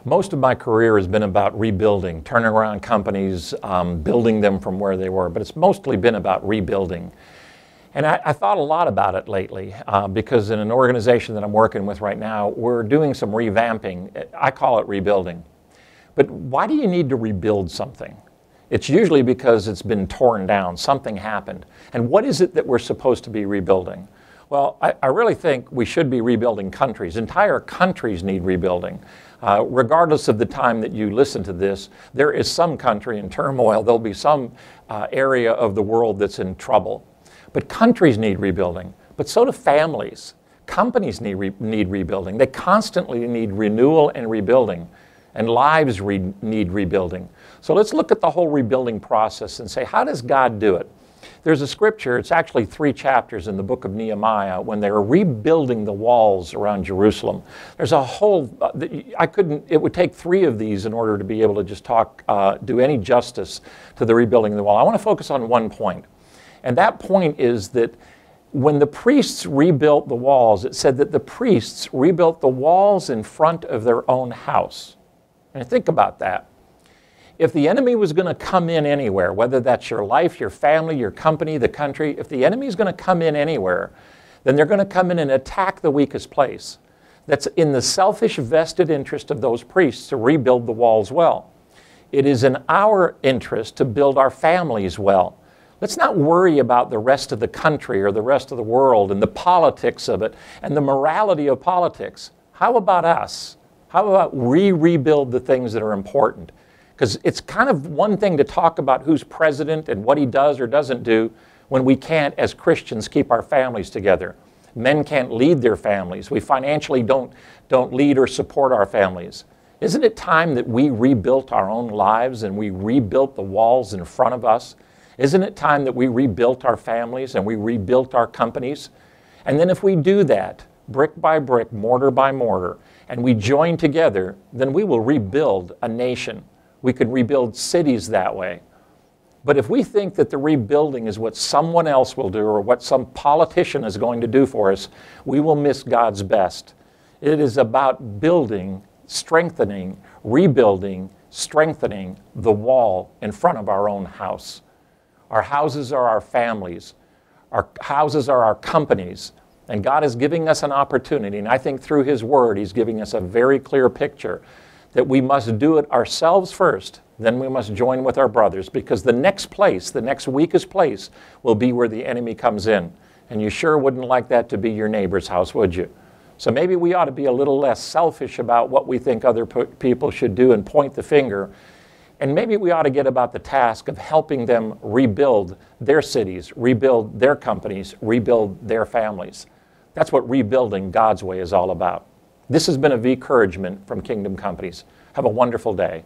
Most of my career has been about rebuilding, turning around companies, building them from where they were, but it's mostly been about rebuilding. And I thought a lot about it lately because in an organization that I'm working with right now, we're doing some revamping. I call it rebuilding. But why do you need to rebuild something? It's usually because it's been torn down, something happened. And what is it that we're supposed to be rebuilding? Well, I really think we should be rebuilding countries. Entire countries need rebuilding. Regardless of the time that you listen to this, there is some country in turmoil. There'll be some area of the world that's in trouble. But countries need rebuilding, but so do families. Companies need rebuilding. They constantly need renewal and rebuilding, and lives need rebuilding. So let's look at the whole rebuilding process and say, how does God do it? There's a scripture, it's actually 3 chapters in the book of Nehemiah when they were rebuilding the walls around Jerusalem. There's a whole, it would take 3 of these in order to be able to just do any justice to the rebuilding of the wall. I want to focus on one point. And that point is that when the priests rebuilt the walls, it said that the priests rebuilt the walls in front of their own house. And think about that. If the enemy was going to come in anywhere, whether that's your life, your family, your company, the country, if the enemy is going to come in anywhere, then they're going to come in and attack the weakest place. That's in the selfish vested interest of those priests to rebuild the walls well. It is in our interest to build our families well. Let's not worry about the rest of the country or the rest of the world and the politics of it and the morality of politics. How about us? How about we rebuild the things that are important? Because it's kind of one thing to talk about who's president and what he does or doesn't do when we can't, as Christians, keep our families together. Men can't lead their families. We financially don't lead or support our families. Isn't it time that we rebuilt our own lives and we rebuilt the walls in front of us? Isn't it time that we rebuilt our families and we rebuilt our companies? And then if we do that, brick by brick, mortar by mortar, and we join together, then we will rebuild a nation. We could rebuild cities that way. But if we think that the rebuilding is what someone else will do or what some politician is going to do for us, we will miss God's best. It is about building, strengthening, rebuilding, strengthening the wall in front of our own house. Our houses are our families. Our houses are our companies. And God is giving us an opportunity, and I think through His Word, He's giving us a very clear picture that we must do it ourselves first, then we must join with our brothers, because the next place, the next weakest place, will be where the enemy comes in. And you sure wouldn't like that to be your neighbor's house, would you? So maybe we ought to be a little less selfish about what we think other people should do and point the finger. And maybe we ought to get about the task of helping them rebuild their cities, rebuild their companies, rebuild their families. That's what rebuilding God's way is all about. This has been a V-Couragement from Kingdom Companies. Have a wonderful day.